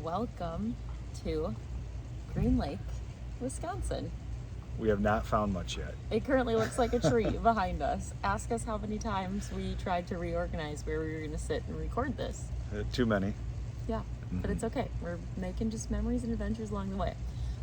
welcome to Green Lake, Wisconsin. We have not found much yet. It currently looks like a tree behind us. Ask us how many times we tried to reorganize where we were going to sit and record this. Too many. Yeah, but it's okay. We're making just memories and adventures along the way.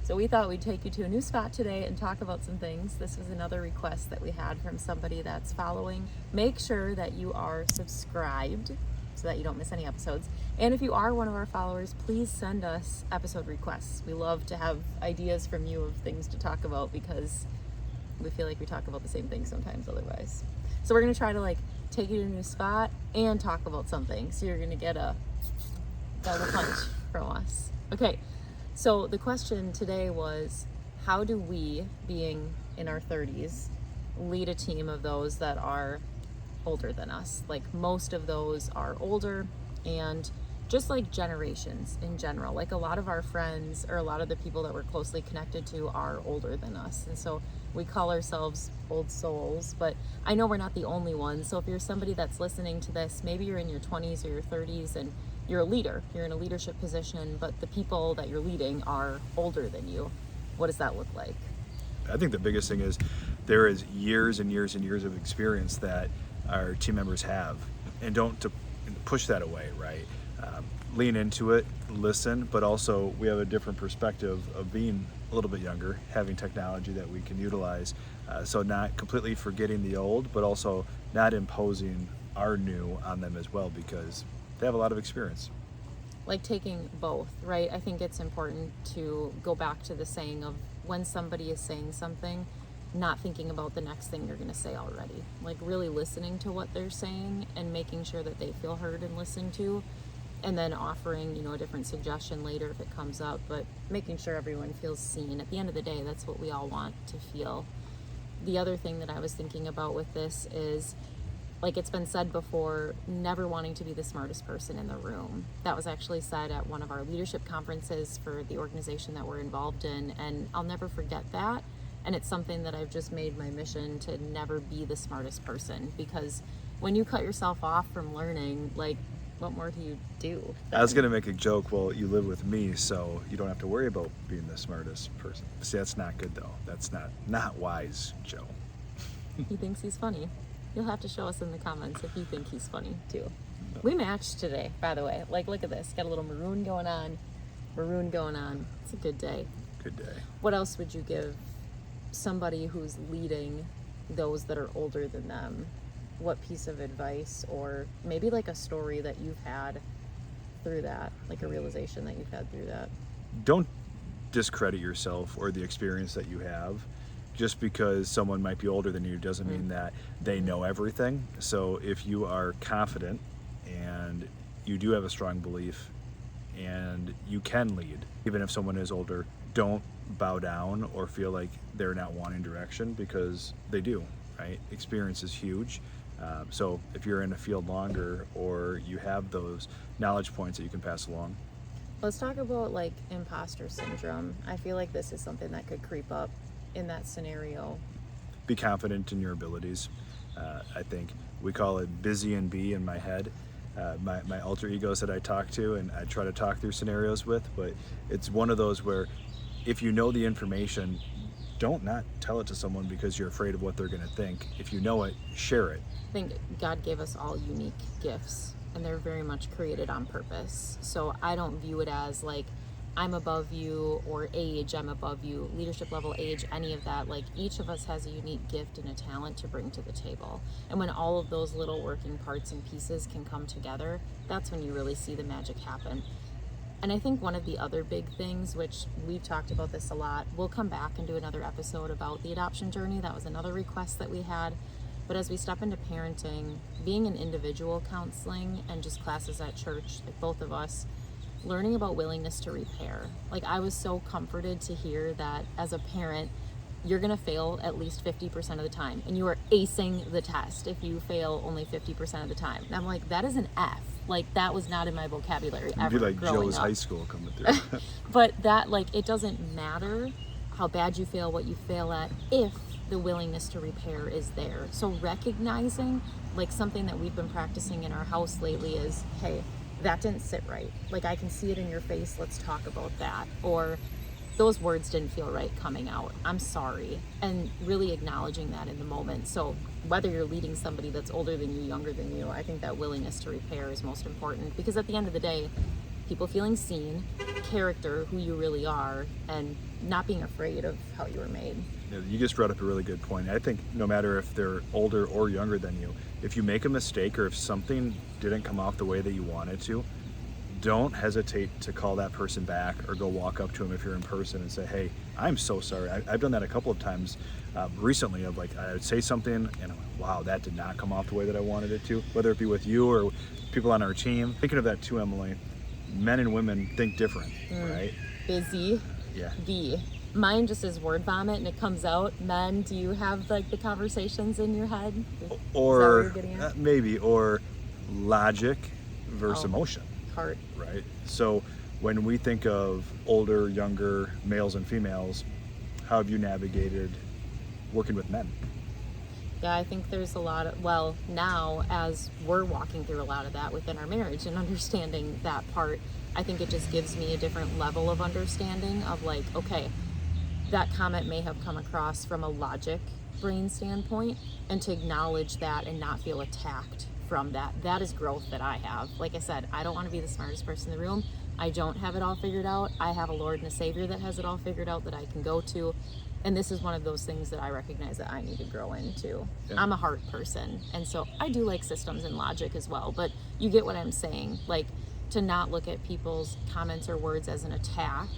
So we thought we'd take you to a new spot today and talk about some things. This was another request that we had from somebody that's following. Make sure that you are subscribed so that you don't miss any episodes. And if you are one of our followers, please send us episode requests. We love to have ideas from you of things to talk about because we feel like we talk about the same thing sometimes otherwise. So we're going to try to take you to a new spot and talk about something. So you're going to get a double punch from us. Okay, so the question today was, how do we, being in our 30s, lead a team of those that are older than us? Most of those are older, and just generations in general. A lot of our friends or a lot of the people that we're closely connected to are older than us. And so we call ourselves old souls, but I know we're not the only ones. So if you're somebody that's listening to this, maybe you're in your 20s or your 30s and you're a leader, you're in a leadership position, but the people that you're leading are older than you. What does that look like? I think the biggest thing is there is years and years and years of experience that our team members have, and don't to push that away, right? Lean into it, listen, but also we have a different perspective of being a little bit younger, having technology that we can utilize. So not completely forgetting the old, but also not imposing our new on them as well, because they have a lot of experience. Taking both, right? I think it's important to go back to the saying of when somebody is saying something, not thinking about the next thing you're going to say already. Really listening to what they're saying and making sure that they feel heard and listened to, and then offering, a different suggestion later if it comes up, but making sure everyone feels seen. At the end of the day, that's what we all want to feel. The other thing that I was thinking about with this is, it's been said before, never wanting to be the smartest person in the room. That was actually said at one of our leadership conferences for the organization that we're involved in, and I'll never forget that. And it's something that I've just made my mission to never be the smartest person, because when you cut yourself off from learning, what more do you do? I was going to make a joke, well, you live with me, so you don't have to worry about being the smartest person. See, that's not good, though. That's not wise, Joe. He thinks he's funny. You'll have to show us in the comments if you think he's funny, too. We matched today, by the way. Look at this. Got a little maroon going on. It's a good day. Good day. What else would you give somebody who's leading those that are older than them? What piece of advice, or maybe a story that you've had through that, a realization that you've had through that? Don't discredit yourself or the experience that you have. Just because someone might be older than you doesn't mean that they know everything. So if you are confident and you do have a strong belief and you can lead, even if someone is older, don't bow down or feel like they're not wanting direction, because they do, right? Experience is huge. So if you're in a field longer, or you have those knowledge points that you can pass along. Let's talk about imposter syndrome. I feel like this is something that could creep up in that scenario. Be confident in your abilities. I think we call it busy and be in my head. My alter egos that I talk to and I try to talk through scenarios with, but it's one of those where if you know the information, don't not tell it to someone because you're afraid of what they're going to think. If you know it, share it. I think God gave us all unique gifts, and they're very much created on purpose. So I don't view it as I'm above you, or age, I'm above you, leadership level, age, any of that. Each of us has a unique gift and a talent to bring to the table. And when all of those little working parts and pieces can come together, that's when you really see the magic happen. And I think one of the other big things, which we've talked about this a lot, we'll come back and do another episode about the adoption journey. That was another request that we had. But as we step into parenting, being in individual counseling and just classes at church, both of us, learning about willingness to repair. I was so comforted to hear that as a parent, you're gonna fail at least 50% of the time, and you are acing the test if you fail only 50% of the time. And I'm that is an F. That was not in my vocabulary ever. It'd be Joe's high school coming through. But that, it doesn't matter how bad you fail, what you fail at, if the willingness to repair is there. So recognizing, something that we've been practicing in our house lately is, hey, that didn't sit right. Like, I can see it in your face. Let's talk about that. Or those words didn't feel right coming out. I'm sorry. And really acknowledging that in the moment. So whether you're leading somebody that's older than you, younger than you, I think that willingness to repair is most important, because at the end of the day, people feeling seen, character, who you really are, and not being afraid of how you were made. You just brought up a really good point. I think no matter if they're older or younger than you, if you make a mistake or if something didn't come off the way that you wanted to, don't hesitate to call that person back or go walk up to them if you're in person and say, hey, I'm so sorry. I've done that a couple of times recently, of like, I would say something and I'm like, wow, that did not come off the way that I wanted it to, whether it be with you or people on our team. Thinking of that too, Emily, men and women think different, right? Busy. Yeah. B. Mine just is word vomit and it comes out. Men, do you have like the conversations in your head? Or maybe, or logic versus emotion. Heart. Right? So when we think of older, younger males and females, how have you navigated working with men? Yeah, I think there's a lot of, well, now as we're walking through a lot of that within our marriage and understanding that part, I think it just gives me a different level of understanding of like, okay, that comment may have come across from a logic brain standpoint, and to acknowledge that and not feel attacked from that. That is growth that I have. Like I said, I don't want to be the smartest person in the room. I don't have it all figured out. I have a Lord and a Savior that has it all figured out that I can go to. And this is one of those things that I recognize that I need to grow into. Yeah. I'm a heart person. And so I do like systems and logic as well. But you get what I'm saying. Like, to not look at people's comments or words as an attack,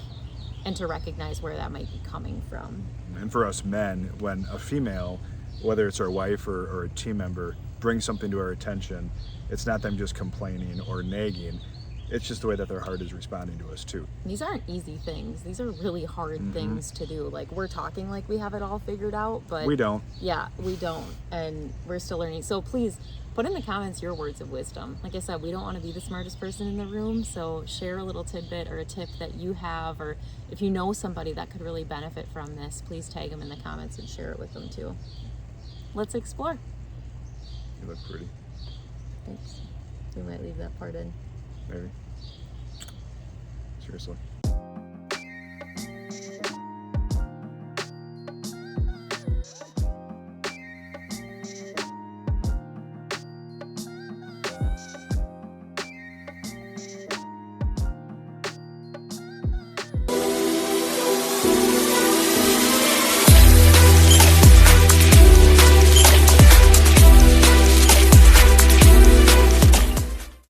and to recognize where that might be coming from. And for us men, when a female, whether it's our wife or a team member, brings something to our attention, it's not them just complaining or nagging. It's just the way that their heart is responding to us too. These aren't easy things. These are really hard things to do. Like, we're talking like we have it all figured out, but we don't. Yeah, we don't. And we're still learning. So please put in the comments your words of wisdom. Like I said, we don't want to be the smartest person in the room. So share a little tidbit or a tip that you have, or if you know somebody that could really benefit from this, please tag them in the comments and share it with them too. Let's explore. You look pretty. Thanks. We might leave that part in. Maybe. Seriously.